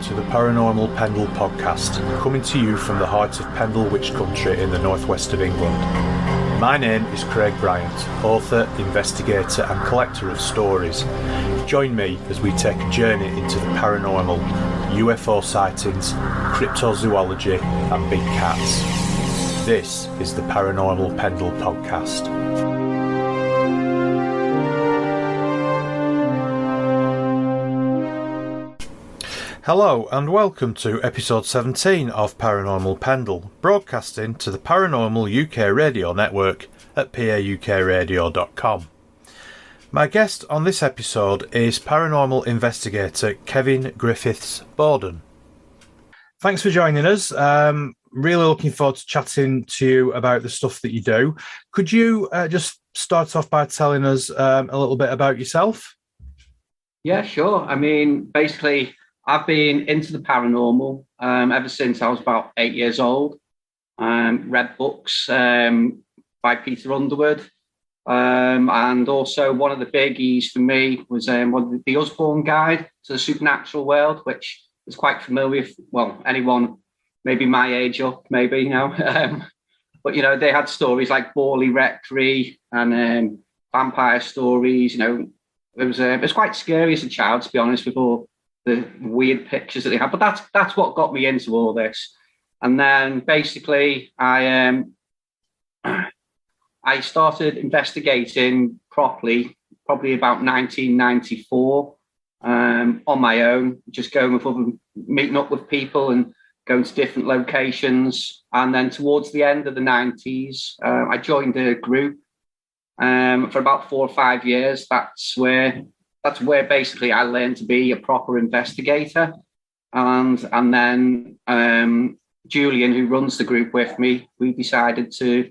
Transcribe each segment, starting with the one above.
to the Paranormal Pendle podcast, coming to you from the heart of Pendle Witch Country in the northwest of England. My name is Craig Bryant, author, investigator and collector of stories. Join me as we take a journey into the paranormal, UFO sightings, cryptozoology and big cats. This is the Paranormal Pendle podcast. Hello and welcome to episode 17 of Paranormal Pendle, broadcasting to the Paranormal UK radio network at paukradio.com. My guest on this episode is paranormal investigator Kevin Griffiths-Boden. Thanks for joining us. Really looking forward to chatting to you about the stuff that you do. Could you just start off by telling us a little bit about yourself? Yeah, sure. I mean, basically, I've been into the paranormal ever since I was about 8 years old. Read books by Peter Underwood. And also one of the biggies for me was the Osborne Guide to the Supernatural World, which is quite familiar with, well, anyone maybe my age up, maybe, you know. But, you know, they had stories like Barley Rectory and vampire stories, you know. It was quite scary as a child, to be honest, with all the weird pictures that they had, but that's what got me into all this. And then basically I started investigating properly probably about 1994 on my own, just going with other, meeting up with people and going to different locations. And then towards the end of the 90s, I joined a group for about 4 or 5 years. That's where basically I learned to be a proper investigator. And then Julian, who runs the group with me, we decided to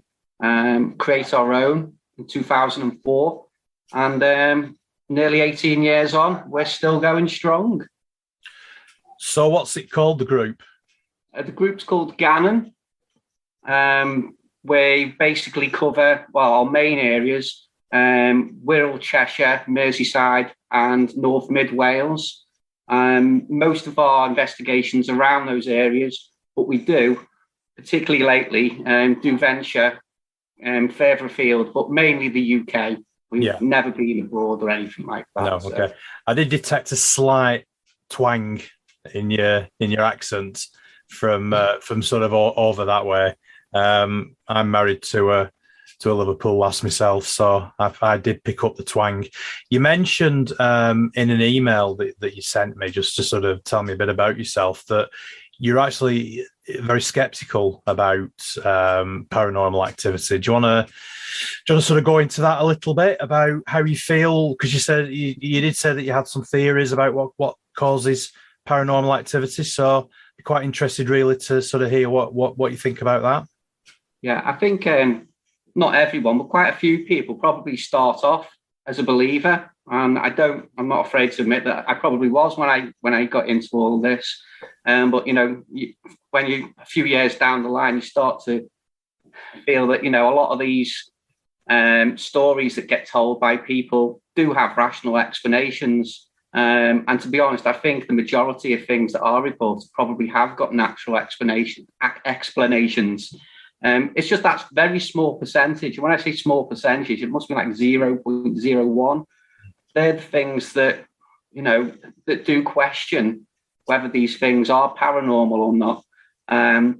create our own in 2004. And nearly 18 years on, we're still going strong. So what's it called, the group? The group's called Ghanon. We basically cover, well, our main areas, Wirral, Cheshire, Merseyside and North Mid Wales. Most of our investigations around those areas, but we do, particularly lately, do venture further afield, but mainly the UK. We've never been abroad or anything like that. No, okay. So. I did detect a slight twang in your accent from sort of over that way. I'm married to a Liverpool lass myself, so I did pick up the twang. You mentioned in an email that you sent me, just to sort of tell me a bit about yourself, that you're actually very skeptical about paranormal activity. Do you want to sort of go into that a little bit about how you feel? Because you said you did say that you had some theories about what causes paranormal activity. So I'm quite interested, really, to sort of hear what you think about that. Yeah, I think not everyone, but quite a few people probably start off as a believer. And I'm not afraid to admit that I probably was when I got into all this. But, you know, when a few years down the line, you start to feel that, you know, a lot of these stories that get told by people do have rational explanations. And to be honest, I think the majority of things that are reported probably have got natural explanations. It's just that very small percentage. And when I say small percentage, it must be like 0.01. They're the things that, you know, that do question whether these things are paranormal or not. I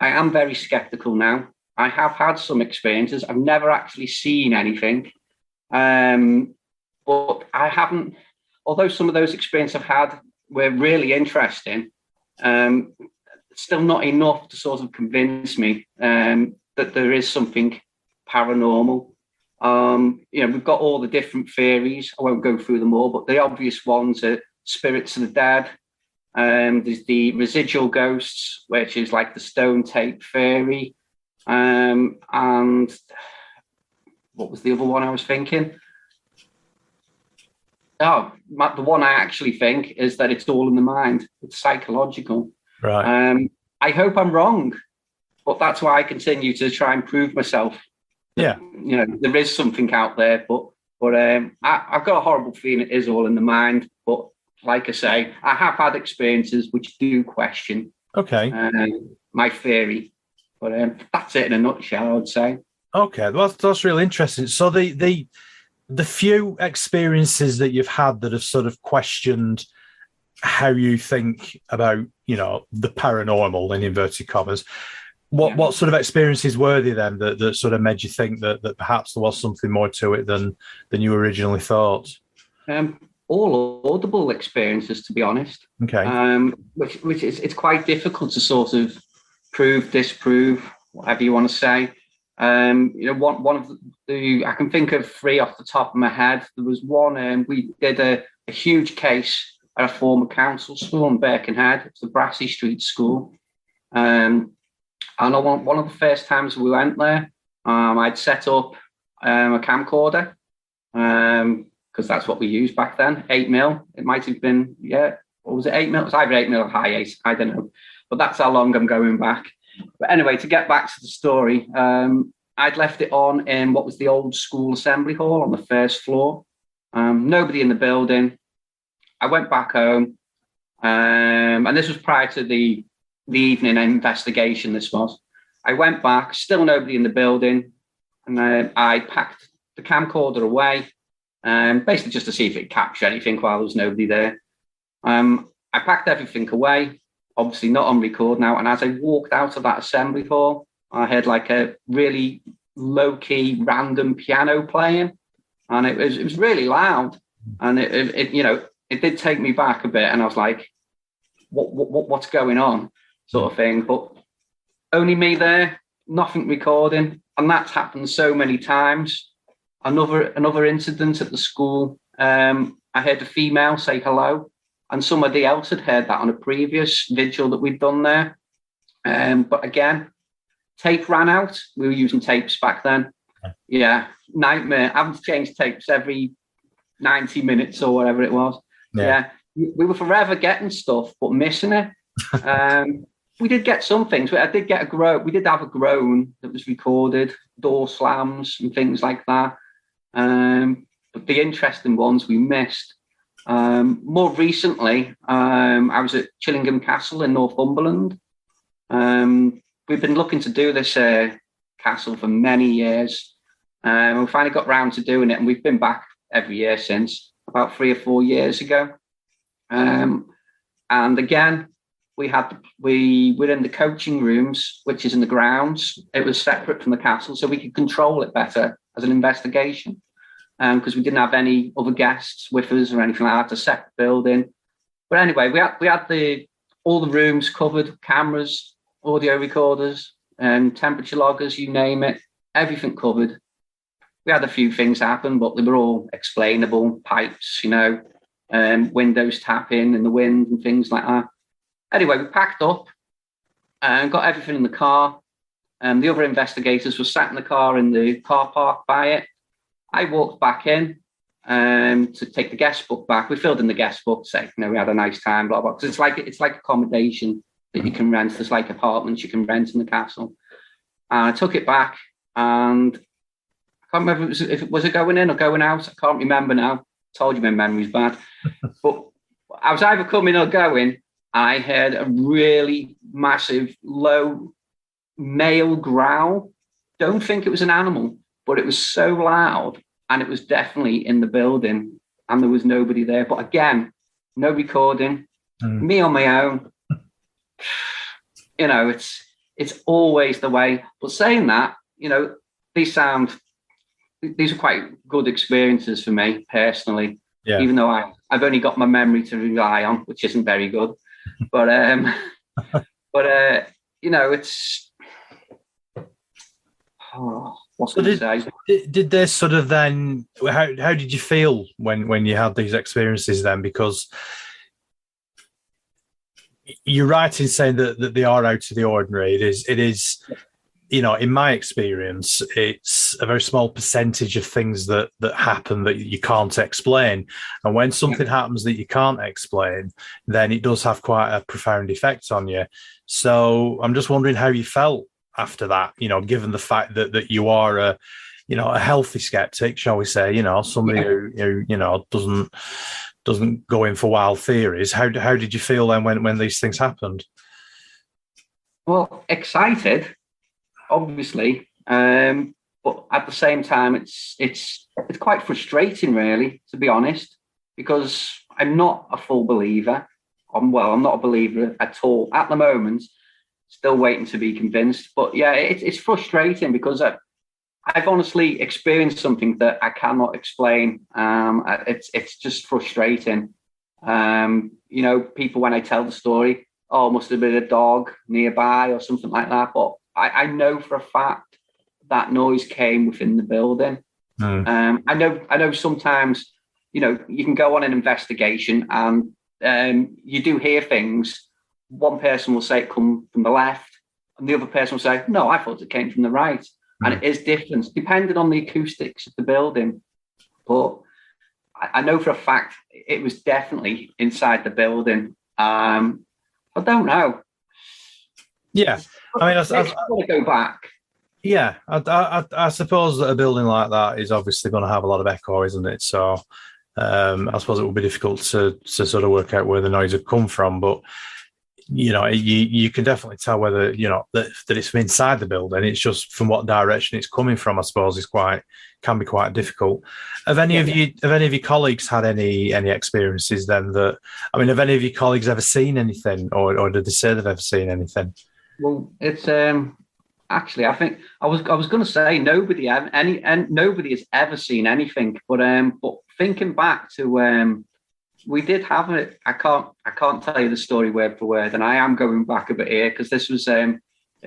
am very skeptical now. I have had some experiences. I've never actually seen anything. But I haven't, although some of those experiences I've had were really interesting, still not enough to sort of convince me that there is something paranormal. You know, we've got all the different theories. I won't go through them all, but the obvious ones are spirits of the dead. There's the residual ghosts, which is like the stone tape theory. And what was the other one I was thinking? Oh, the one I actually think is that it's all in the mind. It's psychological. Right. I hope I'm wrong, but that's why I continue to try and prove myself. Yeah. You know, there is something out there, but I've got a horrible feeling it is all in the mind. But like I say, I have had experiences which do question my theory, but that's it in a nutshell, I would say. Okay, well, that's really interesting. So the few experiences that you've had that have sort of questioned how you think about, the paranormal in inverted commas, what sort of experiences were they then that sort of made you think that perhaps there was something more to it than you originally thought? All audible experiences, to be honest. Okay. Which is, it's quite difficult to sort of prove, disprove, whatever you want to say. One of the I can think of three off the top of my head. There was one, we did a huge case at a former council school in Birkenhead. It's the Brassey Street School. And one of the first times we went there, I'd set up a camcorder, because that's what we used back then, 8mm. It might have been, what was it, 8mm? It was either 8mm or high 8, I don't know. But that's how long I'm going back. But anyway, to get back to the story, I'd left it on in what was the old school assembly hall on the first floor. Nobody in the building. I went back home, and this was prior to the evening investigation, this was. I went back, still nobody in the building, and I packed the camcorder away, basically just to see if it captured anything while there was nobody there. I packed everything away, obviously not on record now, and as I walked out of that assembly hall, I heard like a really low-key random piano playing, and it was really loud, and it did take me back a bit, and I was like, what's going on, sort of thing. But only me there, nothing recording, and that's happened so many times. Another incident at the school, I heard a female say hello, and somebody else had heard that on a previous vigil that we'd done there. But again, tape ran out. We were using tapes back then. Yeah, nightmare. Having to change tapes every 90 minutes or whatever it was. Yeah. We were forever getting stuff, but missing it. We did get some things. I did get a groan. We did have a groan that was recorded, door slams and things like that. But the interesting ones we missed. More recently, I was at Chingle Castle in Northumberland. We've been looking to do this castle for many years. We finally got round to doing it, and we've been back every year since, about 3 or 4 years ago. And again, we were in the coaching rooms, which is in the grounds. It was separate from the castle, so we could control it better as an investigation, because we didn't have any other guests with us or anything like that. It's a separate building. But anyway, we had all the rooms covered, cameras, audio recorders, temperature loggers, you name it, everything covered. We had a few things happen, but they were all explainable, pipes, windows tapping in the wind and things like that. Anyway, we packed up and got everything in the car. The other investigators were sat in the car in the car park by it. I walked back in to take the guest book back. We filled in the guest book, say, we had a nice time, blah, blah. Because it's like accommodation that you can rent. There's like apartments you can rent in the castle. And I took it back, and I can't remember if it was going in or going out. I can't remember now. I told you my memory's bad. But I was either coming or going. I heard a really massive, low male growl. Don't think it was an animal, but it was so loud, and it was definitely in the building, and there was nobody there. But again, no recording, me on my own. It's always the way. But saying that, these are quite good experiences for me personally. Yeah. Even though I've only got my memory to rely on, which isn't very good. But it's what's going to say? Did they sort of then? How did you feel when you had these experiences then? Because you're right in saying that they are out of the ordinary. It is. In my experience, it's a very small percentage of things that happen that you can't explain. And when something happens that you can't explain, then it does have quite a profound effect on you. So I'm just wondering how you felt after that, given the fact that you are a healthy skeptic, shall we say, somebody who doesn't go in for wild theories. How did you feel then when these things happened? Well, excited, obviously, but at the same time, it's quite frustrating, really, to be honest, because I'm not a full believer. I'm not a believer at all at the moment. Still waiting to be convinced, but yeah, it's frustrating because I've honestly experienced something that I cannot explain. It's just frustrating. People when I tell the story, oh, must have been a dog nearby or something like that. But I know for a fact that noise came within the building. I know sometimes, you can go on an investigation and you do hear things. One person will say it come from the left, and the other person will say, no, I thought it came from the right. And it is different depending on the acoustics of the building. But I know for a fact it was definitely inside the building. I don't know. Yeah, I mean, I want to go back. Yeah, I suppose that a building like that is obviously going to have a lot of echo, isn't it? So I suppose it would be difficult to sort of work out where the noise had come from, but you can definitely tell whether that it's from inside the building. It's just from what direction it's coming from. I suppose can be quite difficult. Have any of your colleagues had any experiences then? Have any of your colleagues ever seen anything, or did they say they've ever seen anything? Well, it's actually, I think I was going to say nobody has ever seen anything, but thinking back to we did have it. I can't tell you the story word for word, and I am going back a bit here because this was it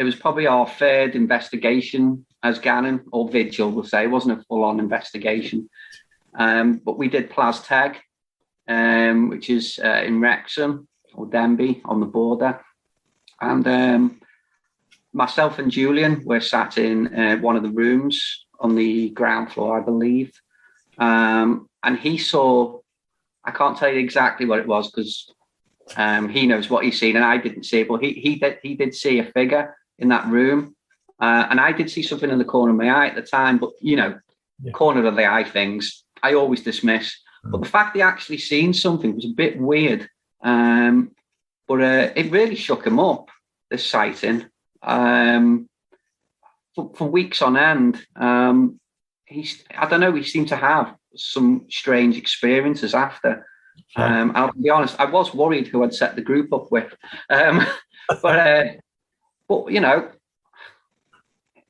was probably our third investigation as Ghanon, or vigil, we'll say. It wasn't a full-on investigation, but we did Plas Teg, which is in Wrexham or Denbigh on the border, and myself and Julian were sat in one of the rooms on the ground floor, I believe, and he saw. I can't tell you exactly what it was because he knows what he's seen and I didn't see it, but he did see a figure in that room, and I did see something in the corner of my eye at the time. But corner of the eye things I always dismiss. But the fact they actually seen something was a bit weird. But it really shook him up, this sighting. For weeks on end, he seemed to have some strange experiences after. I'll be honest, I was worried who I'd set the group up with. But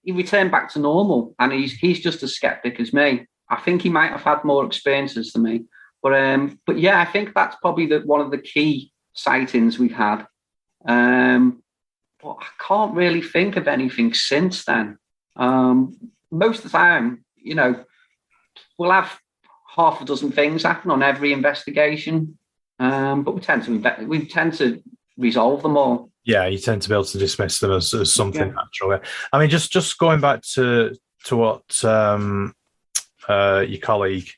he returned back to normal, and he's just as skeptic as me. I think he might have had more experiences than me. But yeah, I think that's probably one of the key sightings we've had. But I can't really think of anything since then. Most of the time, we'll have half a dozen things happen on every investigation, but we tend to resolve them all. Yeah, you tend to be able to dismiss them as something natural. I mean, just going back to what your colleague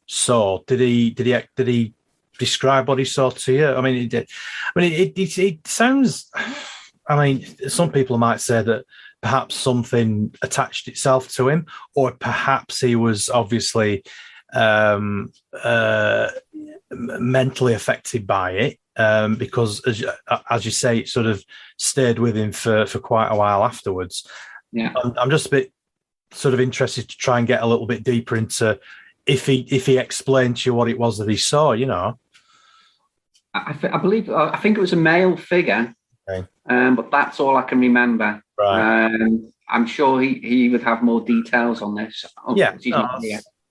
saw, did he describe what he saw to you? I mean, it sounds. I mean, some people might say that perhaps something attached itself to him, or perhaps he was obviously mentally affected by it, because as you say, it sort of stayed with him for quite a while afterwards. Yeah, I'm just a bit sort of interested to try and get a little bit deeper into if he explained to you what it was that he saw. I think it was a male figure. Okay. But that's all I can remember. Right. I'm sure he would have more details on this. Yeah,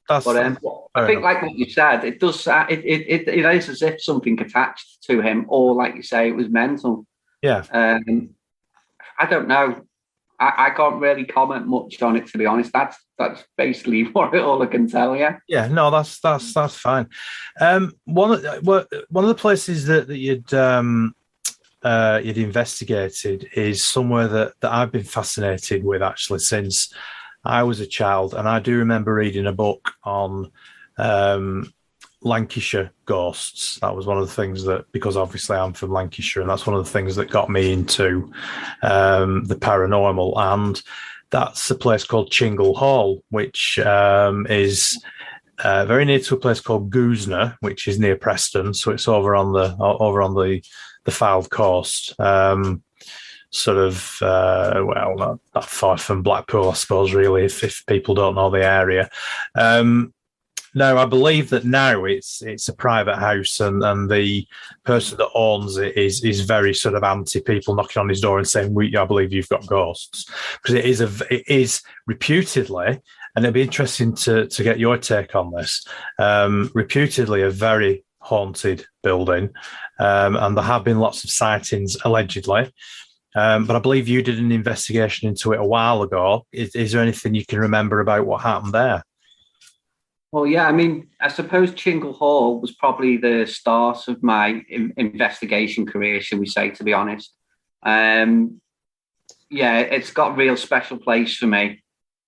I think, like what you said, it does. It is as if something attached to him, or like you say, it was mental. Yeah. I don't know. I can't really comment much on it, to be honest. That's basically all I can tell you. Yeah. No, that's fine. One of the places that you'd investigated is somewhere that I've been fascinated with actually since I was a child, and I do remember reading a book on Lancashire ghosts. That was one of the things that, because obviously I'm from Lancashire, and that's one of the things that got me into the paranormal. And that's a place called Chingle Hall, which is very near to a place called Goosner, which is near Preston. So it's over on the Fylde coast. Sort of, not that far from Blackpool, I suppose, really, if people don't know the area. No, I believe that now it's a private house, and the person that owns it is very sort of anti people knocking on his door and saying, I believe you've got ghosts, because it is reputedly, and it'd be interesting to get your take on this, reputedly a very haunted building, and there have been lots of sightings allegedly. But I believe you did an investigation into it a while ago. Is there anything you can remember about what happened there? Well, yeah, I mean, I suppose Chingle Hall was probably the start of my investigation career, shall we say, to be honest. It's got a real special place for me.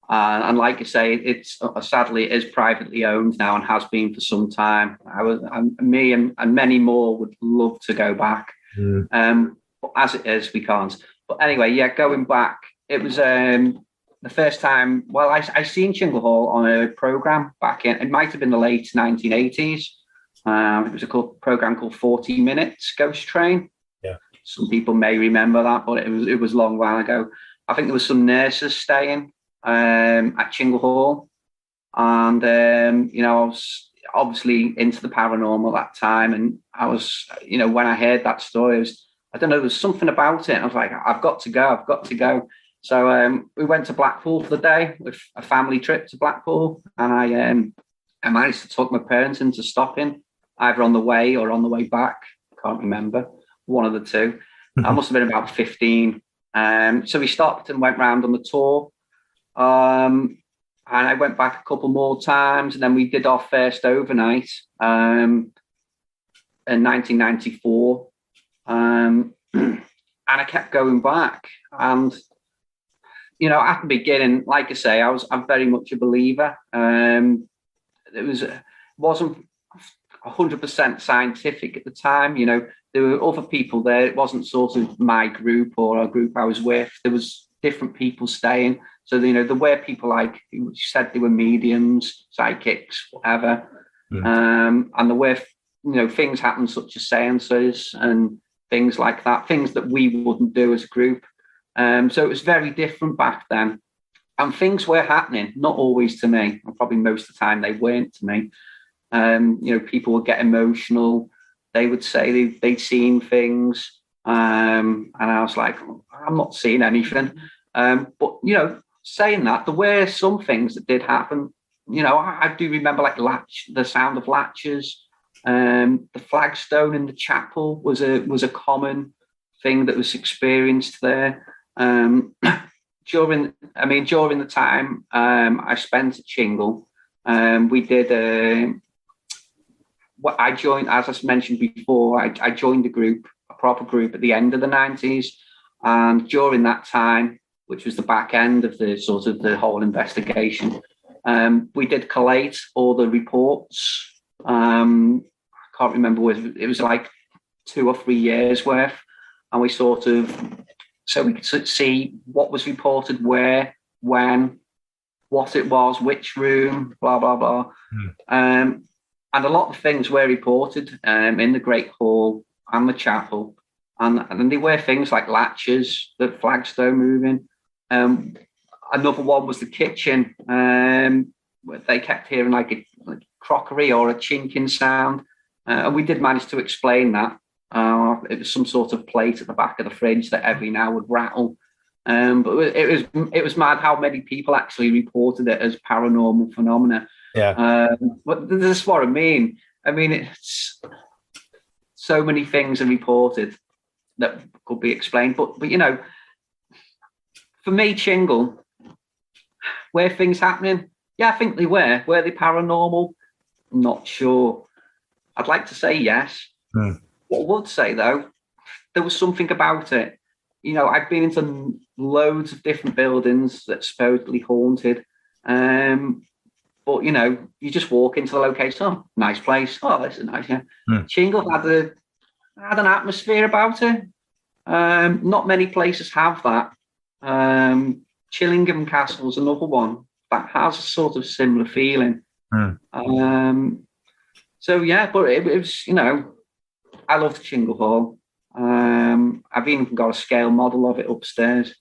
And like I say, it's sadly, it is privately owned now and has been for some time. Me and many more would love to go back. But as it is, we can't. But anyway, yeah, going back, it was the first time. Well, I seen Chingle Hall on a program back in. It might have been the late 1980s. It was a program called 40 Minutes Ghost Train. Yeah, some people may remember that, but it was a long while ago. I think there was some nurses staying at Chingle Hall, and I was obviously into the paranormal at that time, and I was, when I heard that story, I don't know, there was something about it. I was like, I've got to go. So we went to Blackpool for the day with a family trip to Blackpool, and I managed to talk my parents into stopping either on the way or on the way back. I can't remember, one of the two. I must have been about 15. So we stopped and went round on the tour. And I went back a couple more times, and then we did our first overnight in 1994. And I kept going back, and at the beginning, like I say, I'm very much a believer. It wasn't 100% scientific at the time. There were other people there. It wasn't sort of my group or a group I was with. There was different people staying. So there were people like who said they were mediums, psychics, whatever. And there were things happened such as seances and things like that, things that we wouldn't do as a group. So it was very different back then. And things were happening, not always to me, and probably most of the time they weren't to me. People would get emotional. They would say they'd seen things. And I was like, I'm not seeing anything. But, saying that, there were some things that did happen. I do remember like the sound of latches. The flagstone in the chapel was a common thing that was experienced there. During the time I spent at Chingle, we did what I joined, as I mentioned before, I joined a proper group at the end of the 90s, and during that time, which was the back end of the whole investigation, we did collate all the reports. I can't remember it was like 2 or 3 years worth, and we so we could see what was reported, where, when, what it was, which room, blah blah blah. And a lot of things were reported in the Great Hall and the chapel, and there were things like latches, the flagstone moving. Another one was the kitchen. They kept hearing like a crockery or a chinking sound. And we did manage to explain that. It was some sort of plate at the back of the fridge that every now would rattle. But it was mad how many people actually reported it as paranormal phenomena. Yeah. But this is what I mean. It's so many things are reported that could be explained. But for me, Chingle, were things happening? Yeah, I think they were. Were they paranormal? I'm not sure. I'd like to say yes. What I would say, though, there was something about it. I've been into loads of different buildings that supposedly haunted. But, you just walk into the location. Oh, nice place. Oh, this is nice, yeah. Chingle had an atmosphere about it. Not many places have that. Chillingham Castle is another one that has a sort of similar feeling. So yeah, but it was, I loved Chingle Hall. I've even got a scale model of it upstairs.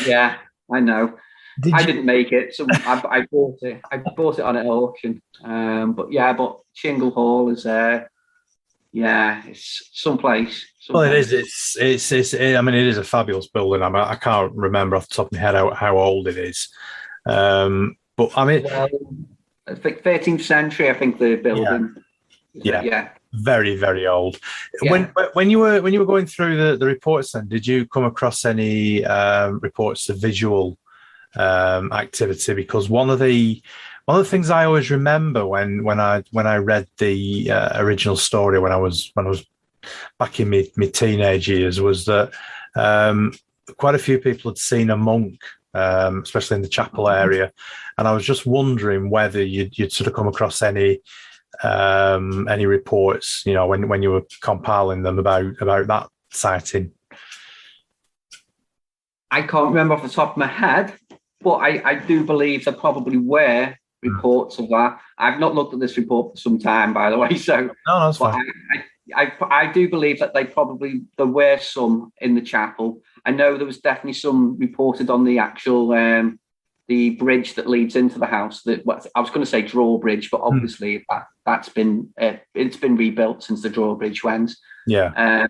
Yeah, I know. I didn't make it, so I bought it. I bought it on an auction. But Chingle Hall is it's someplace. Well, it is. I mean, it is a fabulous building. I can't remember off the top of my head how old it is. But I mean, I think 13th century. I think the building. Yeah. Very, very old. Yeah. When you were going through the reports, then did you come across any reports of visual activity? Because one of the things I always remember when I read the original story when I was back in my teenage years was that quite a few people had seen a monk, especially in the chapel area, and I was just wondering whether you'd sort of come across any reports, when you were compiling them about that sighting. I can't remember off the top of my head, but I do believe there probably were reports of that. I've not looked at this report for some time, by the way. So no, that's fine. I do believe that there were some in the chapel. I know there was definitely some reported on the actual the bridge that leads into the house. I was going to say drawbridge, but obviously it's been rebuilt since the drawbridge went. Yeah.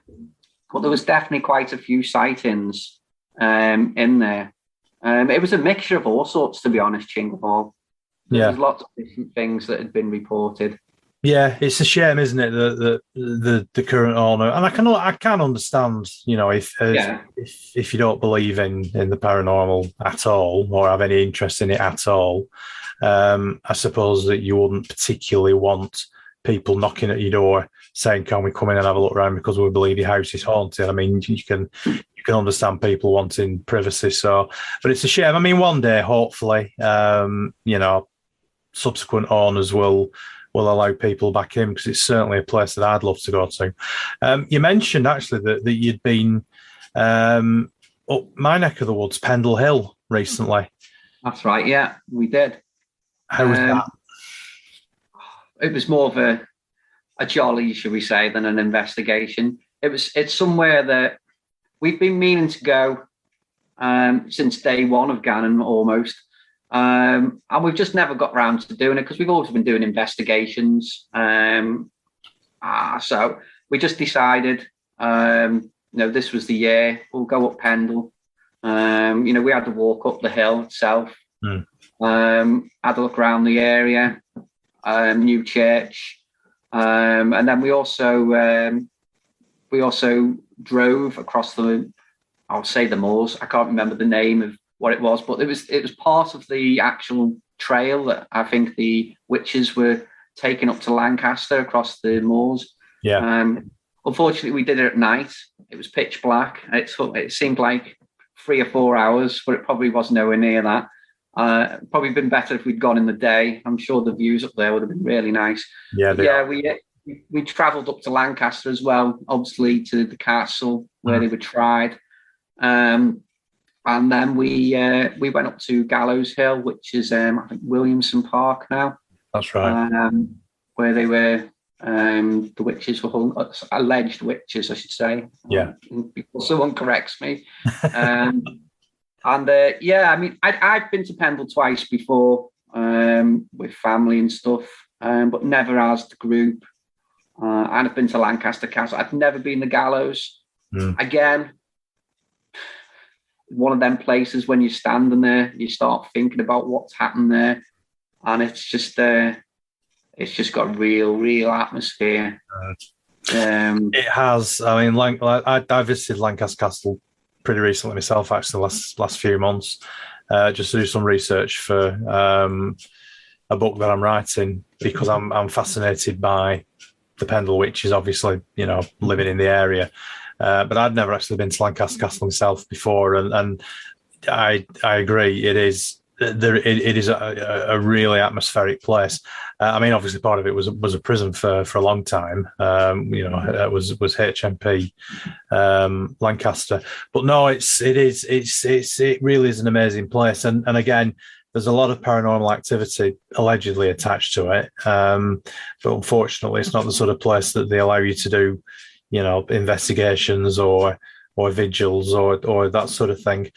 But there was definitely quite a few sightings in there. It was a mixture of all sorts, to be honest, Chingle Hall. There's lots of different things that had been reported. Yeah, it's a shame, isn't it, that the current owner, and I can understand, if you don't believe in the paranormal at all or have any interest in it at all, I suppose that you wouldn't particularly want people knocking at your door saying, "Can we come in and have a look around because we believe your house is haunted?" I mean, you can understand people wanting privacy. So, but it's a shame. I mean, one day, hopefully, subsequent owners will allow people back in, because it's certainly a place that I'd love to go to. You mentioned actually that you'd been up my neck of the woods, Pendle Hill, recently. That's right. Yeah, we did. How was that? It was more of a jolly, shall we say, than an investigation. It's somewhere that we've been meaning to go since day one of Ghanon almost. And we've just never got round to doing it because we've always been doing investigations. So we just decided, this was the year, we'll go up Pendle. We had to walk up the hill itself, had a look around the area, new church. And then we also drove across the moors. I can't remember the name of what it was, but it was part of the actual trail that I think the witches were taking up to Lancaster across the moors. Yeah. Unfortunately, we did it at night. It was pitch black. It seemed like 3 or 4 hours, but it probably was nowhere near that. Probably been better if we'd gone in the day. I'm sure the views up there would have been really nice. Yeah. We travelled up to Lancaster as well, obviously to the castle where they were tried. And then we went up to Gallows Hill, which is I think Williamson Park now. That's right. Where they were the witches were hung, alleged witches, I should say. Yeah. Before someone corrects me. I mean, I've been to Pendle twice before with family and stuff, but never as the group. And I've been to Lancaster Castle. I've never been to Gallows. Again, one of them places when you're standing there, you start thinking about what's happened there, and it's just got real atmosphere. It has. I mean, I visited Lancaster Castle pretty recently myself, actually, last few months, just to do some research for a book that I'm writing, because I'm fascinated by the Pendle witches, obviously, living in the area. But I'd never actually been to Lancaster Castle myself before, and I agree. It is a really atmospheric place. I mean, obviously, part of it was a prison for a long time. It was HMP Lancaster, but no, it really is an amazing place. And again, there's a lot of paranormal activity allegedly attached to it, but unfortunately, it's not the sort of place that they allow you to do, investigations or vigils or that sort of thing.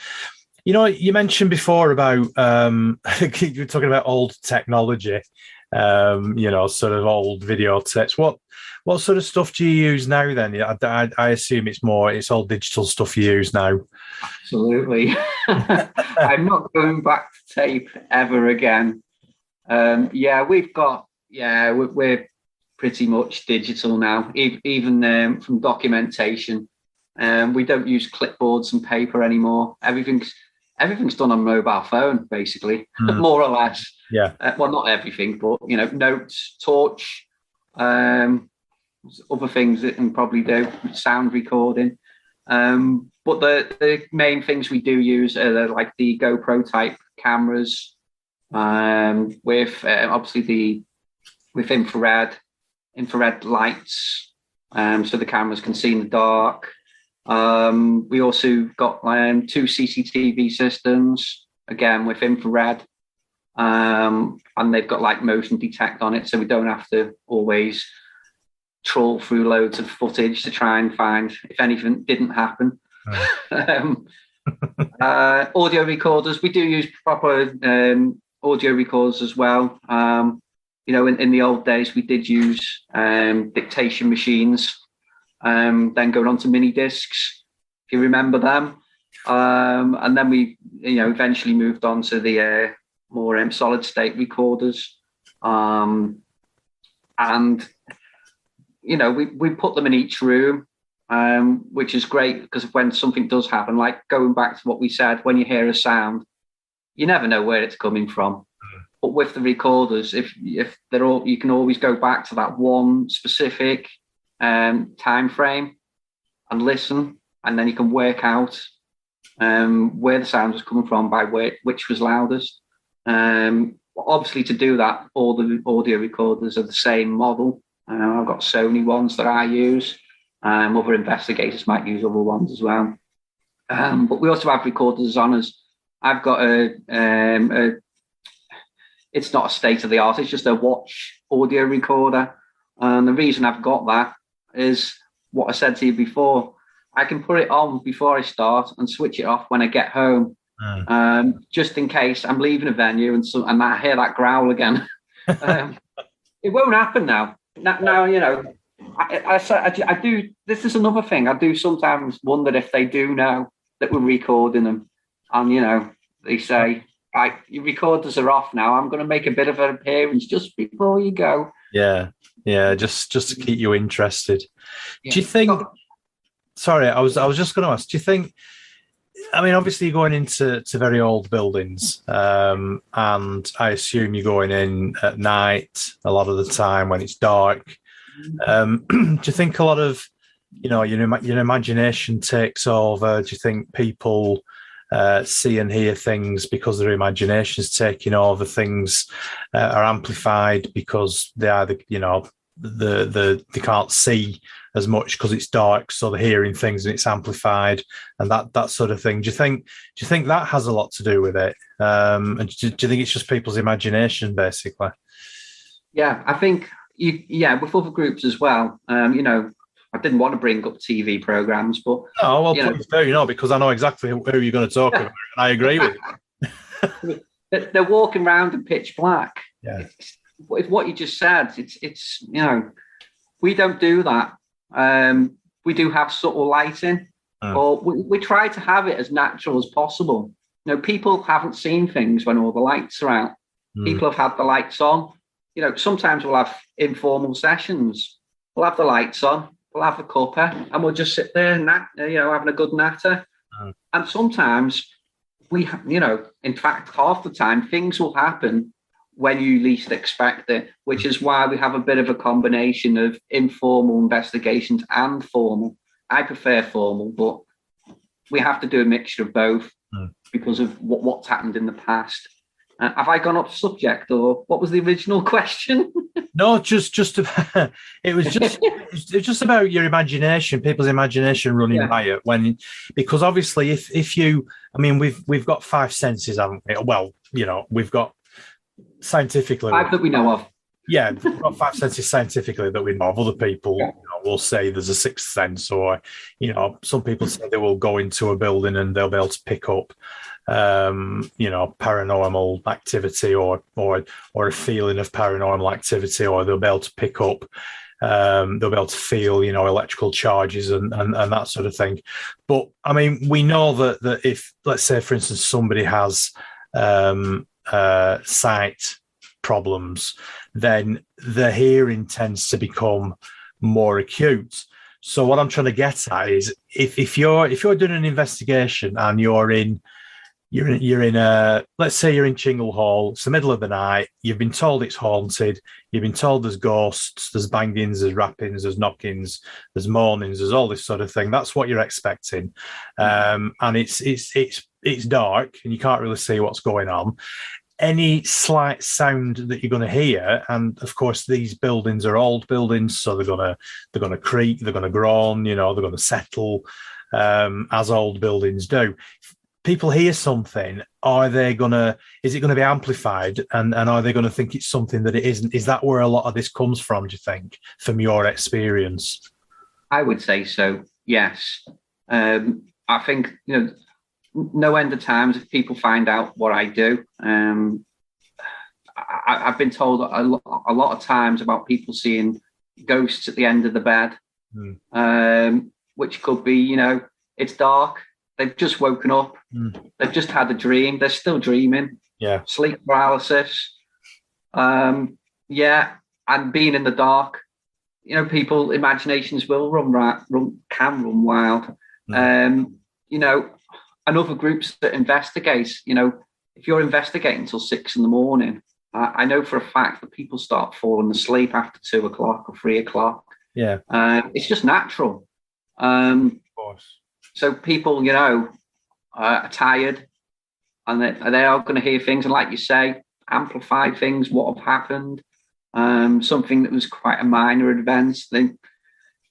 You mentioned before about you were talking about old technology, sort of old videotapes. What sort of stuff do you use now then? I assume it's all digital stuff you use now. Absolutely. I'm not going back to tape ever again. We're pretty much digital now, even from documentation. We don't use clipboards and paper anymore. Everything's done on mobile phone, basically, more or less. Yeah. Well, not everything, but notes, torch, other things that can probably do sound recording. But the main things we do use are like the GoPro type cameras, with obviously with infrared lights, so the cameras can see in the dark. We also got 2 CCTV systems, again with infrared, and they've got like motion detect on it, so we don't have to always trawl through loads of footage to try and find if anything didn't happen. Audio recorders, we do use proper audio recorders as well. In the old days, we did use dictation machines, then going on to mini discs, if you remember them. And then we, eventually moved on to the more solid state recorders. And, we put them in each room, which is great because when something does happen, like going back to what we said, when you hear a sound, you never know where it's coming from. But with the recorders, if they're all, you can always go back to that one specific time frame and listen, and then you can work out where the sound was coming from by which was loudest. Obviously, to do that, all the audio recorders are the same model. I've got Sony ones that I use. Other investigators might use other ones as well. But we also have recorders on us. I've got it's not a state of the art, it's just a watch audio recorder. And the reason I've got that is what I said to you before. I can put it on before I start and switch it off when I get home, just in case I'm leaving a venue and I hear that growl again. It won't happen now. Now, I do. This is another thing. I do sometimes wonder if they do know that we're recording them, and they say, "Right, your recorders are off now. I'm going to make a bit of an appearance just before you go." Yeah, just to keep you interested. Yeah. Do you think? Sorry, I was just going to ask. Do you think? I mean, obviously, you're going into very old buildings, and I assume you're going in at night a lot of the time when it's dark. Do you think a lot of, your imagination takes over? Do you think people see and hear things because their imagination is taking over? Things are amplified because they either, they can't see as much because it's dark, so they're hearing things and it's amplified, and that sort of thing. Do you think that has a lot to do with it? And do you think it's just people's imagination, basically? Yeah, I think with other groups as well. I didn't want to bring up TV programs, but please do, because I know exactly who you're going to talk about, and I agree with you. They're walking around in pitch black. Yeah, it's what you just said. It's we don't do that. We do have subtle lighting, or we try to have it as natural as possible. People haven't seen things when all the lights are out. People have had the lights on. Sometimes we'll have informal sessions. We'll have the lights on. We'll have a cuppa, and we'll just sit there, having a good natter. And sometimes in fact, half the time things will happen when you least expect it, which is why we have a bit of a combination of informal investigations and formal. I prefer formal, but we have to do a mixture of both because of what's happened in the past. Have I gone off subject, or what was the original question? No, just about, it was just about your imagination, people's imagination running riot because obviously if you, I mean, we've got five senses, haven't we? Well, we've got scientifically five that we know of. Yeah, we've got five senses scientifically that we know of. Other people will say there's a sixth sense, or some people say they will go into a building and they'll be able to pick up paranormal activity or a feeling of paranormal activity, or they'll be able to pick up they'll be able to feel electrical charges and that sort of thing. But I mean, we know that if, let's say, for instance, somebody has sight problems, then the hearing tends to become more acute. So what I'm trying to get at is if you're doing an investigation and you're in let's say you're in Chingle Hall, it's the middle of the night, you've been told it's haunted, you've been told there's ghosts, there's bangings, there's rappings, there's knockings, there's moanings, there's all this sort of thing. That's what you're expecting. And it's dark and you can't really see what's going on. Any slight sound that you're going to hear, and of course these buildings are old buildings, so they're going to creak, they're going to groan, they're going to settle, as old buildings do. People hear something, is it going to be amplified, and are they going to think it's something that it isn't? Is that where a lot of this comes from, do you think, from your experience? I would say so, yes. I think no end of times if people find out what I do. I've been told a lot of times about people seeing ghosts at the end of the bed, which could be, it's dark, they've just woken up, they've just had a dream, they're still dreaming, sleep paralysis, and being in the dark, people imaginations will can run wild. And other groups that investigate, if you're investigating until 6 a.m, I know for a fact that people start falling asleep after 2 o'clock or 3 o'clock. Yeah. It's just natural. Of course. So people, are tired, and they are going to hear things, and like you say, amplify things, what have happened, something that was quite a minor event.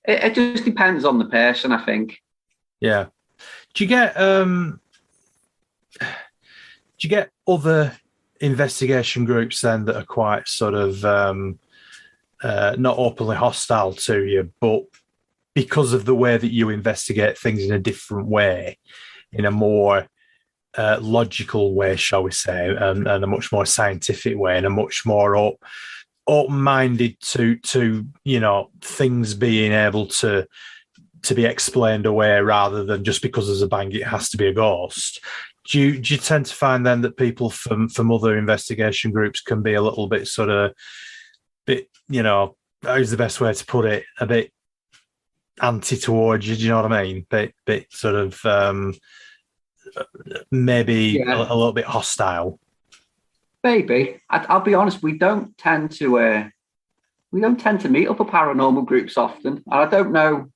It just depends on the person, I think. Yeah. Do you get other investigation groups then that are quite sort of not openly hostile to you, but because of the way that you investigate things in a different way, in a more logical way, shall we say, and a much more scientific way, and a much more open-minded to things being able to be explained away, rather than just because there's a bang it has to be a ghost? Do you tend to find then that people from other investigation groups can be a little bit sort of how's the best way to put it, a bit anti towards you, do you know what I mean? Bit sort of maybe a little bit hostile? Maybe. I'll be honest, we don't tend to meet other paranormal groups often, and I don't know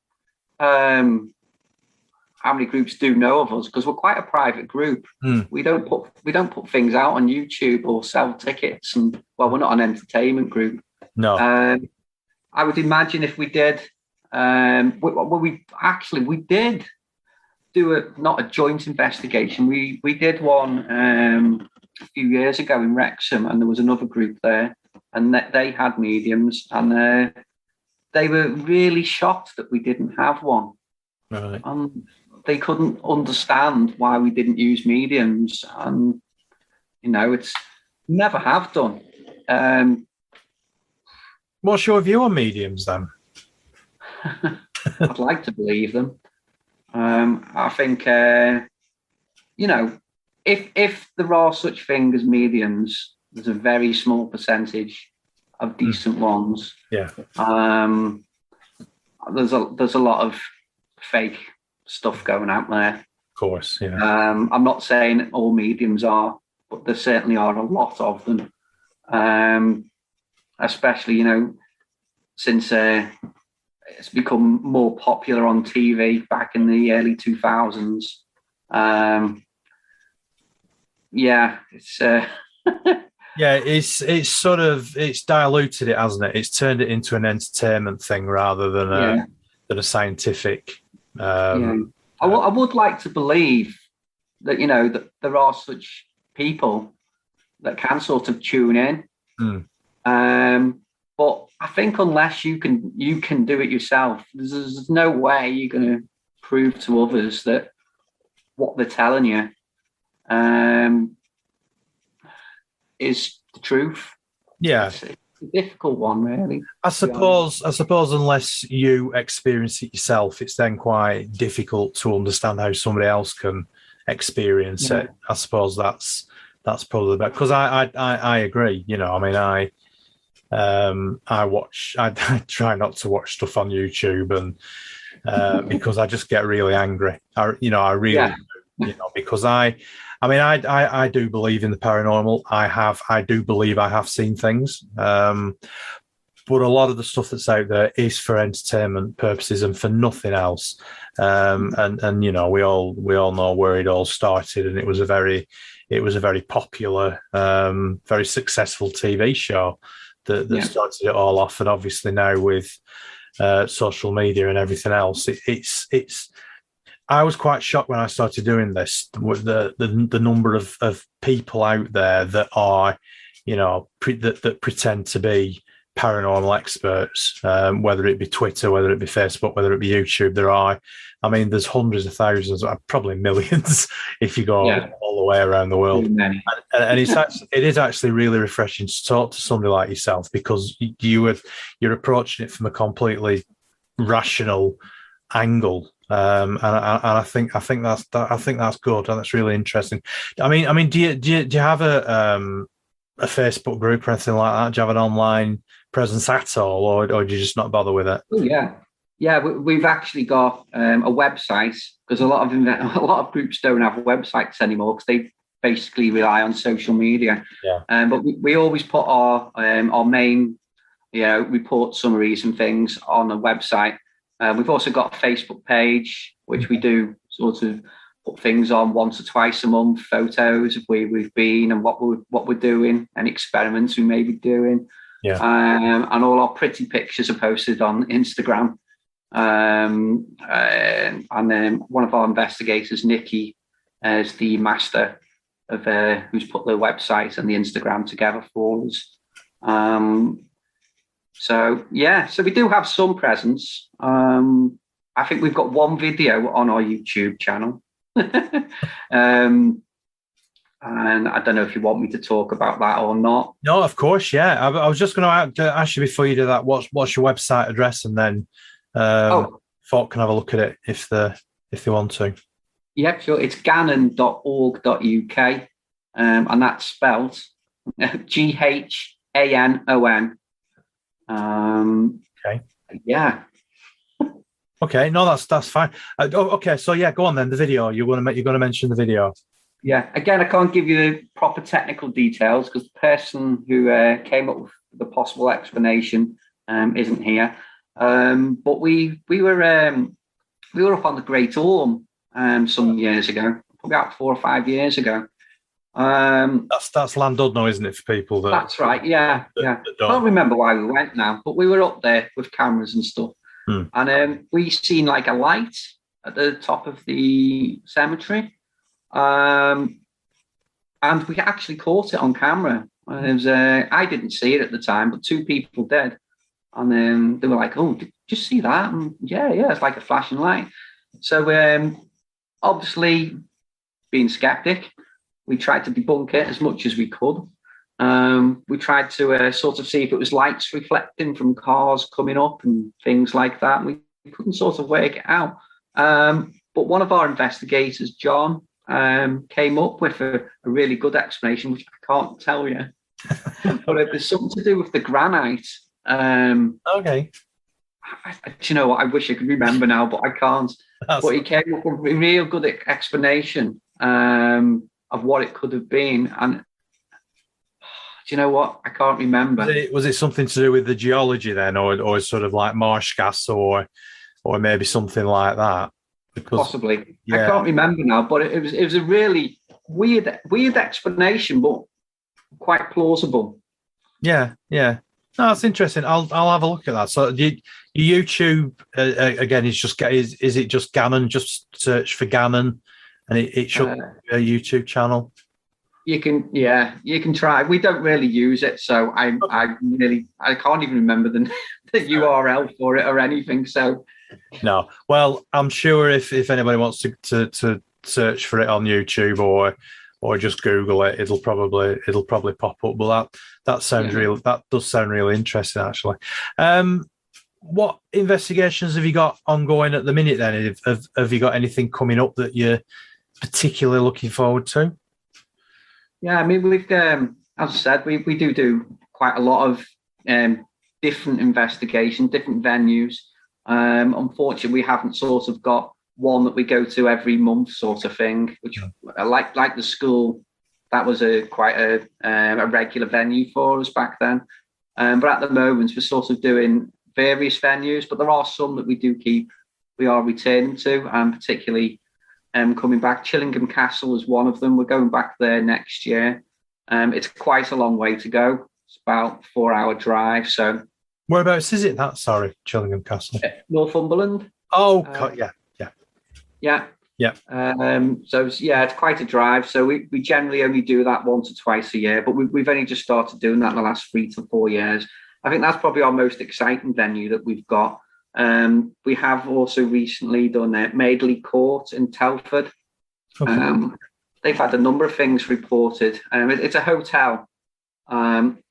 how many groups do know of us, because we're quite a private group. We don't put things out on YouTube or sell tickets, and we're not an entertainment group. No. I would imagine if we did, we did do not a joint investigation. We did one a few years ago in Wrexham, and there was another group there, and they had mediums, and they were really shocked that we didn't have one. Right. They couldn't understand why we didn't use mediums, and it's never have done. What's your view on mediums then? I'd like to believe them. I think if there are such things as mediums, there's a very small percentage of decent ones. Yeah. There's a lot of fake stuff going out there. Of course, yeah. I'm not saying all mediums are, but there certainly are a lot of them. Especially, since it's become more popular on TV back in the early 2000s. It's Yeah, it's diluted it, hasn't it? It's turned it into an entertainment thing rather than Yeah, a scientific. yeah. I would like to believe that that there are such people that can sort of tune in. But I think unless you can do it yourself, there's no way you're going to prove to others that what they're telling you is the truth. Yeah, it's a difficult one, really. I suppose unless you experience it yourself, it's then quite difficult to understand how somebody else can experience it. I suppose that's probably the best, because I agree. I mean, I try not to watch stuff on YouTube, and because I just get really angry. I really do, because I do believe in the paranormal. I do believe I have seen things. But a lot of the stuff that's out there is for entertainment purposes and for nothing else. And we all know where it all started, and it was a very popular, very successful TV show that started it all off. And obviously now with social media and everything else, it's. I was quite shocked when I started doing this with the number of people out there that are, that pretend to be paranormal experts, whether it be Twitter, whether it be Facebook, whether it be YouTube. There's hundreds of thousands, probably millions, if you go all the way around the world. And it is actually really refreshing to talk to somebody like yourself, because you're approaching it from a completely rational angle. And I think that's good, and that's really interesting. I mean, do you have a Facebook group or anything like that? Do you have an online presence at all, or do you just not bother with it? Oh yeah. We've actually got a website, because a lot of groups don't have websites anymore because they basically rely on social media. Yeah. But we always put our main report summaries and things on a website. We've also got a Facebook page, which we do sort of put things on once or twice a month, photos of where we've been and what we're doing, and experiments we may be doing. Yeah. And all our pretty pictures are posted on Instagram. And then one of our investigators, Nikki, is the master of who's put the website and the Instagram together for us. So we do have some presence. I think we've got one video on our YouTube channel. And I don't know if you want me to talk about that or not. No, of course, yeah. I was just going to ask you before you do that, what's your website address, and then folk can have a look at it if they want to. Yeah, sure. It's ghanon.org.uk, and that's spelled GHANON. Okay. Yeah. Okay. No, that's fine. Okay. So yeah, go on then. The video. You're going to mention the video. Yeah. Again, I can't give you the proper technical details because the person who came up with the possible explanation isn't here. But we were up on the Great Orme some years ago, probably about 4 or 5 years ago. That's Llandudno, isn't it, for people that? That's right. Yeah. I can't remember why we went now, but we were up there with cameras and stuff, and we seen like a light at the top of the cemetery, and we actually caught it on camera. It was, I didn't see it at the time, but 2 people did, and then they were like, "Oh, did you see that?" And yeah, it's like a flashing light. So obviously, being skeptic, we tried to debunk it as much as we could. We tried to sort of see if it was lights reflecting from cars coming up and things like that. We couldn't sort of work it out. But one of our investigators, John, came up with a really good explanation, which I can't tell you. But it was something to do with the granite. Okay. Do you know what? I wish I could remember now, but I can't. But he came up with a real good explanation of what it could have been. And do you know what? I can't remember. Was it something to do with the geology then, or sort of like marsh gas, or maybe something like that? Because, possibly. Yeah. I can't remember now, but it was a really weird explanation. But quite plausible. Yeah. No, that's interesting. I'll have a look at that. So your YouTube again is is it just Ghanon? Just search for Ghanon, and it should be a YouTube channel. You can try. We don't really use it, so I can't even remember the URL for it or anything. So no. Well, I'm sure if anybody wants to search for it on YouTube or just Google it, it'll probably pop up. But that does sound really interesting, actually. What investigations have you got ongoing at the minute then? Have you got anything coming up that you're particularly looking forward to? Yeah, I mean, we've as I said, we do quite a lot of different investigations, different venues. Unfortunately, we haven't sort of got one that we go to every month, sort of thing. Which, like the school, that was quite a regular venue for us back then. But at the moment, we're sort of doing various venues. But there are some that we are returning to, and particularly. Coming back, Chingle Castle is one of them. We're going back there next year. It's quite a long way to go. It's about 4-hour drive. So, whereabouts is it? Chingle Castle, Northumberland. Oh, yeah. So it's quite a drive. So we generally only do that once or twice a year, but we've only just started doing that in the last 3 to 4 years. I think that's probably our most exciting venue that we've got. We have also recently done Madeley Court in Telford. Okay. They've had a number of things reported. It's a hotel, and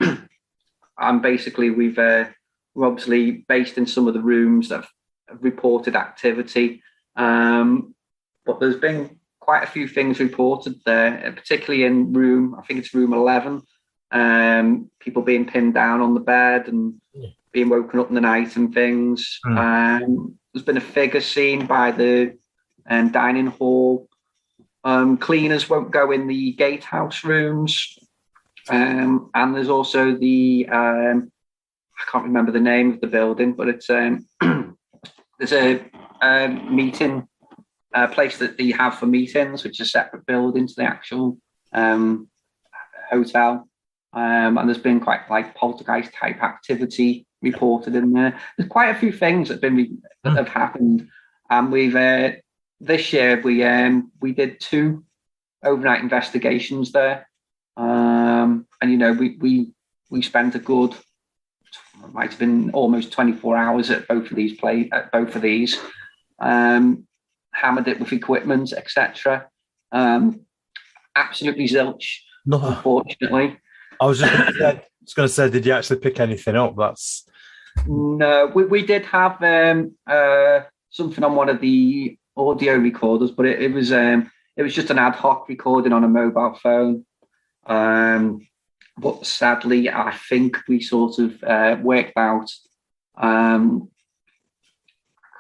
basically we're obviously based in some of the rooms that have reported activity. But there's been quite a few things reported there, particularly in I think it's room 11. People being pinned down on the bed and being woken up in the night and things. There's been a figure seen by the dining hall. Cleaners won't go in the gatehouse rooms. And there's also I can't remember the name of the building, but it's there's a meeting place that you have for meetings, which is a separate building to the actual hotel. And there's been quite like poltergeist type activity reported in there. There's quite a few things that have happened, and we've this year we did 2 overnight investigations there, and we spent a good, it might have been almost 24 hours at both of these hammered it with equipment, etc. Absolutely zilch, unfortunately. I was just going to say, did you actually pick anything up? No, we did have something on one of the audio recorders, but it was just an ad hoc recording on a mobile phone. But sadly, I think we sort of worked out. I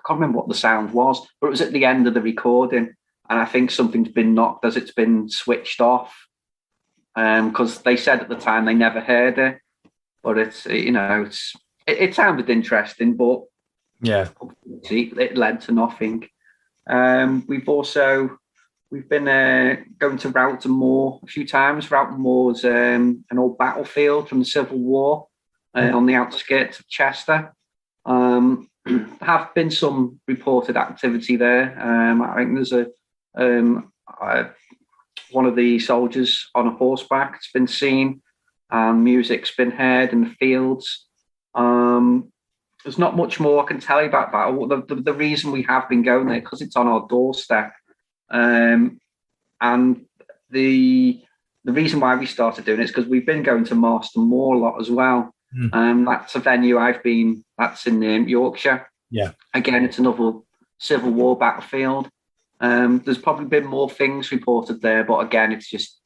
can't remember what the sound was, but it was at the end of the recording, and I think something's been knocked as it's been switched off. Because they said at the time they never heard it, but it sounded interesting, but it led to nothing. We've been going to Roughton Moor a few times. Roughton Moor is an old battlefield from the Civil War on the outskirts of Chester. Have been some reported activity there. I think there's one of the soldiers on a horseback has been seen, and music's been heard in the fields. There's not much more I can tell you about that. The reason we have been going there because it's on our doorstep, and the reason why we started doing it is because we've been going to Marston Moor a lot as well. That's a venue I've been. That's in Yorkshire. Yeah. Again, it's another Civil War battlefield. There's probably been more things reported there, but again, it's just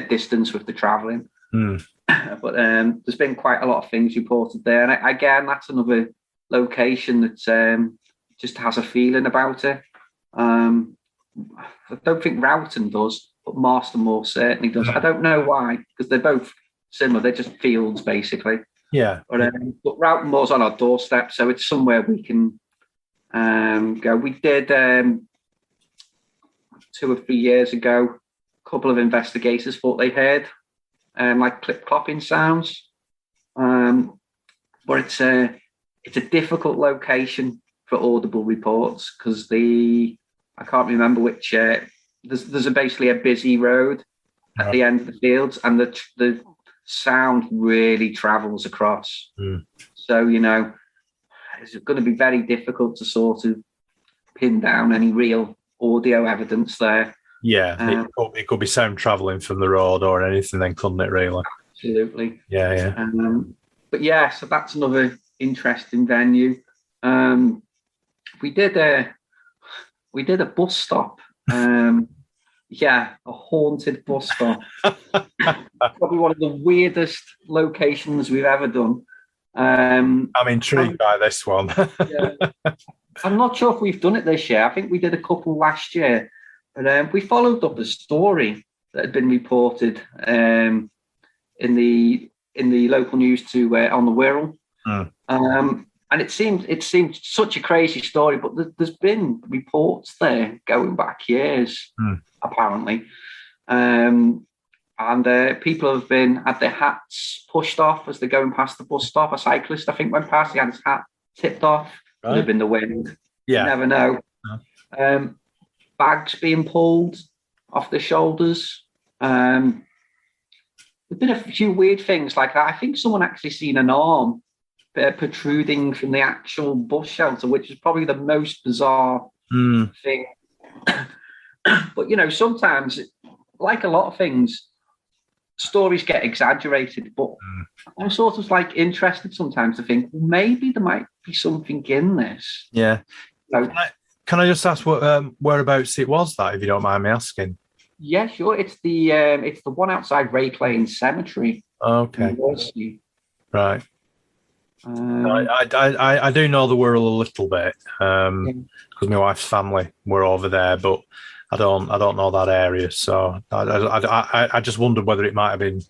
distance with the travelling. But there's been quite a lot of things reported there, and again, that's another location that just has a feeling about it. I don't think Roughton does, but Marston Moor certainly does. I don't know why, because they're both similar. They're just fields, basically. Yeah. But Roughton Moor's on our doorstep, so it's somewhere we can go. We did 2 or 3 years ago. A couple of investigators thought they heard like clip-clopping sounds. But it's a difficult location for audible reports because I can't remember which. There's basically a busy road at the end of the fields, and the sound really travels across. So it's going to be very difficult to sort of pin down any real audio evidence there. Yeah, it could be sound travelling from the road or anything, then, couldn't it? Really? Absolutely. Yeah. But yeah, so that's another interesting venue. We did a bus stop. A haunted bus stop. Probably one of the weirdest locations we've ever done. I'm intrigued by this one. Yeah. I'm not sure if we've done it this year. I think we did a couple last year, but we followed up a story that had been reported in the local news on the Wirral. And it seemed such a crazy story, but there's been reports there going back years, apparently. And people have had their hats pushed off as they're going past the bus stop. A cyclist, I think, went past. He had his hat tipped off. Right. Could have been the wind. Yeah. You never know. No. Bags being pulled off the shoulders. There's been a few weird things like that. I think someone actually seen an arm protruding from the actual bus shelter, which is probably the most bizarre thing. But sometimes, like a lot of things, stories get exaggerated. But I'm sort of like interested sometimes to think, well, maybe there might be something in this. Yeah. So, can I just ask whereabouts it was, that, if you don't mind me asking? Yeah, sure. It's the one outside Ray Lane Cemetery. Okay. Right. I do know the Wirral a little bit because my wife's family were over there, but I don't know that area. So I just wondered whether it might have been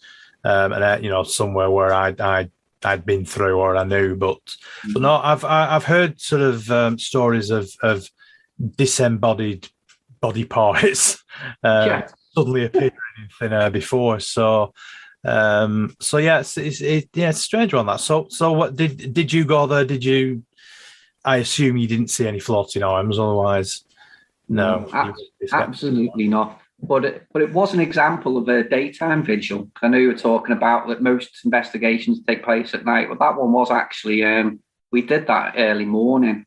somewhere where I'd been through or I knew, but no, I've heard sort of stories of disembodied body parts suddenly appearing in thin air before. So yeah, it's a strange one, that. So what did you go there? Did you? I assume you didn't see any floating arms, otherwise. No, absolutely not. But it was an example of a daytime vigil. I know you were talking about that most investigations take place at night, but that one was actually we did that early morning,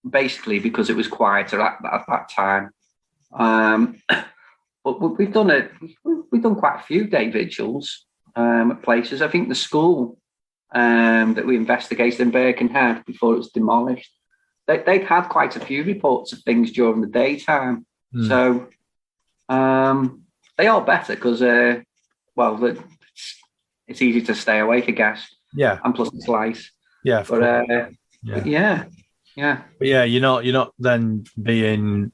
basically because it was quieter at that time. But we've done quite a few day vigils at places. I think the school that we investigated in Birkenhead before it was demolished, they'd had quite a few reports of things during the daytime. So they are better because, it's easy to stay awake, I guess. Yeah. And plus it's light. Yeah. But yeah. But yeah, you're not then being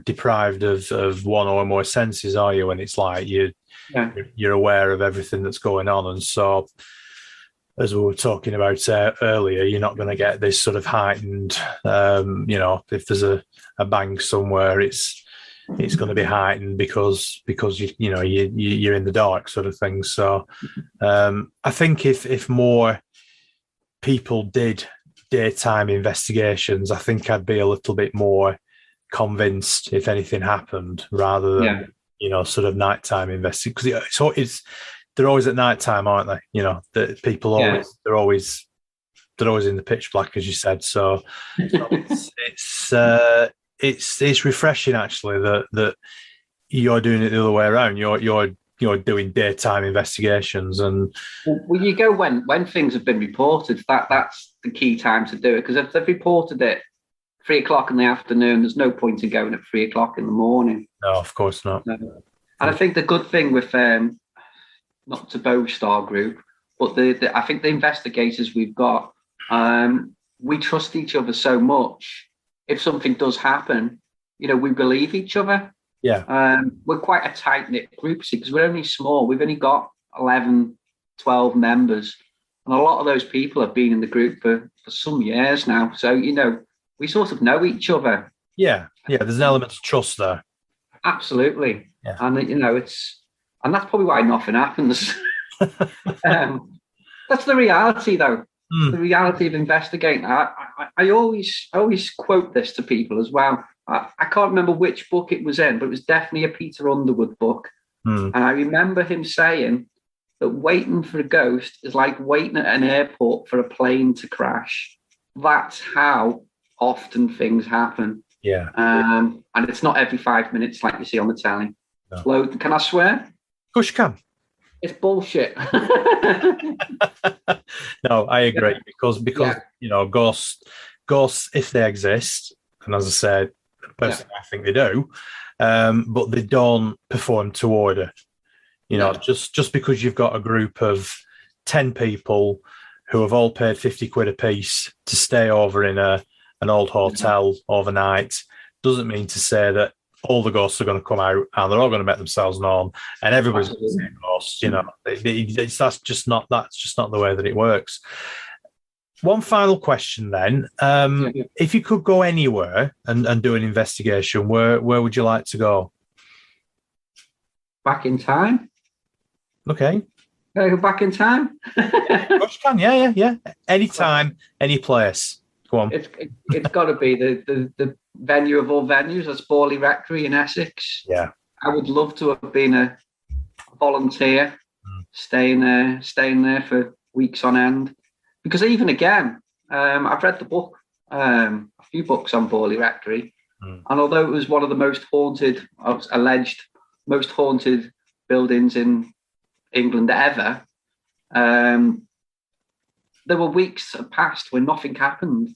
deprived of one or more senses, are you? When it's like you're aware of everything that's going on, and so as we were talking about earlier, you're not going to get this sort of heightened. If there's a bang somewhere, it's going to be heightened because you're in the dark, sort of thing. So I think if more people did daytime investigations, I think I'd be a little bit more convinced if anything happened, rather than sort of nighttime investigation, because they're always at nighttime, aren't they? The people they're always in the pitch black, as you said. So it's refreshing actually that you're doing it the other way around. You're doing daytime investigations, and well, you go when things have been reported. That's the key time to do it, because if they've reported it 3:00 in the afternoon, there's no point in going at 3:00 in the morning. No, of course not. And I think the good thing with not to boast our group, but I think the investigators we've got, we trust each other so much. If something does happen, we believe each other. Yeah. We're quite a tight-knit group because we're only small. We've only got 11, 12 members. And a lot of those people have been in the group for some years now. So, we sort of know each other. Yeah. There's an element of trust there. Absolutely. Yeah. And, And that's probably why nothing happens. That's the reality, though. The reality of investigating. I always quote this to people as well. I can't remember which book it was in, but it was definitely a Peter Underwood book. And I remember him saying that waiting for a ghost is like waiting at an airport for a plane to crash. That's how often things happen. Yeah. And it's not every 5 minutes like you see on the telly. No. Can I swear? Of course you can. It's bullshit. No, I agree because you know, ghosts, if they exist, and as I said, personally, I think they do, but they don't perform to order. You know, just because you've got a group of 10 people who have all paid 50 quid a piece to stay over in an old hotel overnight doesn't mean to say that all the ghosts are going to come out and they're all going to make themselves known and everybody's going to see ghosts. You know, that's just not the way that it works. One final question then. If you could go anywhere and do an investigation, where would you like to go? Back in time. Okay. Can I go back in time? You can, yeah. Anytime, any place. Go on. It's got to be the venue of all venues. That's Barley Rectory in Essex. Yeah. I would love to have been a volunteer, staying there for weeks on end. Because even again, I've read the book, a few books on Barley Rectory, and although it was one of the most haunted, alleged most haunted buildings in England ever, there were weeks that passed when nothing happened,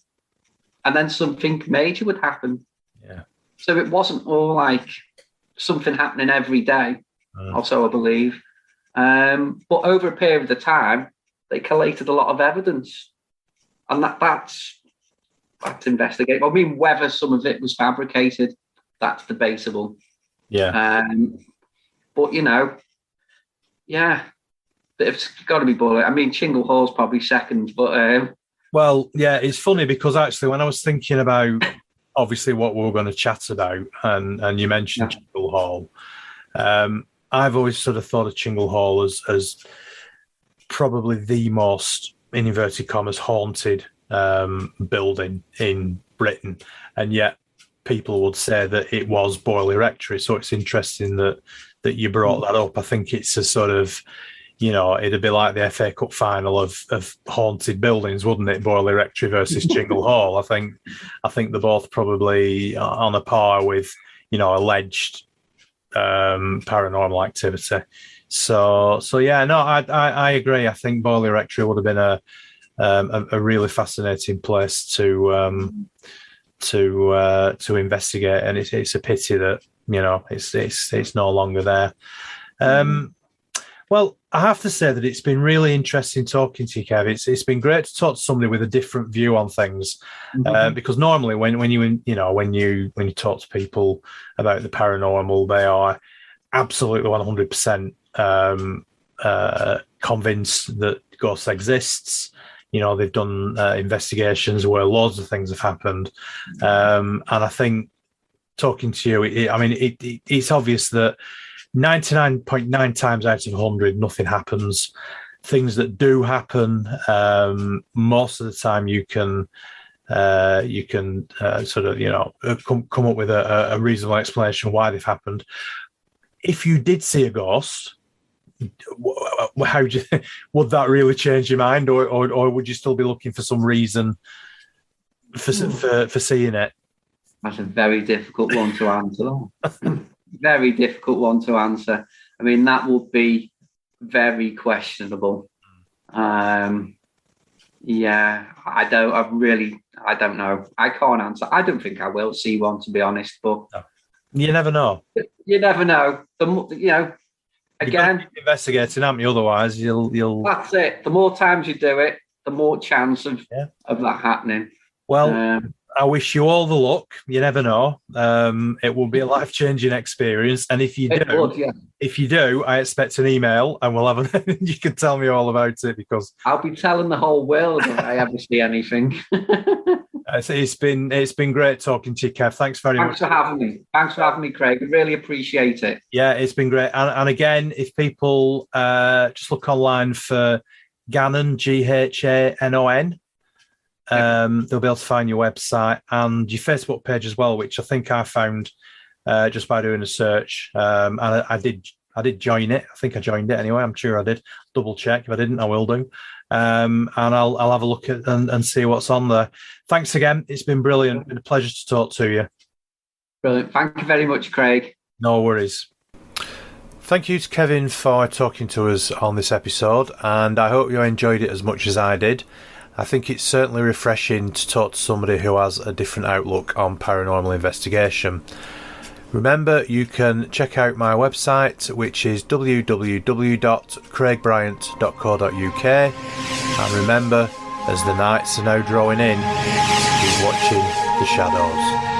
and then something major would happen. Yeah. So it wasn't all like something happening every day, also I believe. But over a period of time, they collated a lot of evidence, and that's investigative. I mean, whether some of it was fabricated, that's debatable. Yeah. But you know, yeah, it's got to be Barley. I mean, Chingle Hall's probably second, but well, yeah, it's funny because actually, when I was thinking about obviously what we were going to chat about, and you mentioned Chingle Hall, I've always sort of thought of Chingle Hall as probably the most, in inverted commas, haunted building in Britain, and yet people would say that it was Barley Rectory. So it's interesting that you brought that up. I think it's a sort of, you know, it'd be like the FA Cup final of haunted buildings, wouldn't it? Barley Rectory versus Chingle Hall. I think they're both probably on a par with, you know, alleged paranormal activity. So yeah, no, I agree. I think Barley Rectory would have been a really fascinating place to investigate, and it's a pity that, you know, it's no longer there. Well, I have to say that it's been really interesting talking to you, Kev. It's been great to talk to somebody with a different view on things, because normally when you talk to people about the paranormal, they are absolutely 100% convinced that ghosts exists. You know, they've done investigations where loads of things have happened, and I think talking to you, it's obvious that 99.9 times out of 100, nothing happens. Things that do happen, most of the time you can sort of, you know, come up with a reasonable explanation why they've happened. If you did see a ghost, how would that really change your mind, or would you still be looking for some reason for seeing it? That's a very difficult one to answer. Very difficult one to answer. I mean, that would be very questionable. Yeah, I don't know. I can't answer. I don't think I will see one, to be honest, but you never know. You never know. You know, again, investigating, haven't you? Otherwise, you'll. That's it. The more times you do it, the more chance of that happening. Well, I wish you all the luck. You never know. It will be a life-changing experience, and if you do, I expect an email, and we'll have you can tell me all about it, because I'll be telling the whole world if I ever see anything. It's been great talking to you, Kev. Thanks very much. Thanks for having me. Thanks for having me, Craig. I really appreciate it. Yeah, it's been great. And again, if people just look online for Ghanon, Ghanon, they'll be able to find your website and your Facebook page as well, which I think I found just by doing a search. And I did join it. I think I joined it anyway. I'm sure I did. Double check. If I didn't, I will do. And I'll have a look at and see what's on there. Thanks again. It's been brilliant. It's been a pleasure to talk to you. Brilliant. Thank you very much, Craig. No worries. Thank you to Kevin for talking to us on this episode, and I hope you enjoyed it as much as I did. I think it's certainly refreshing to talk to somebody who has a different outlook on paranormal investigation. Remember, you can check out my website, which is www.craigbryant.co.uk. And remember, as the nights are now drawing in, keep watching the shadows.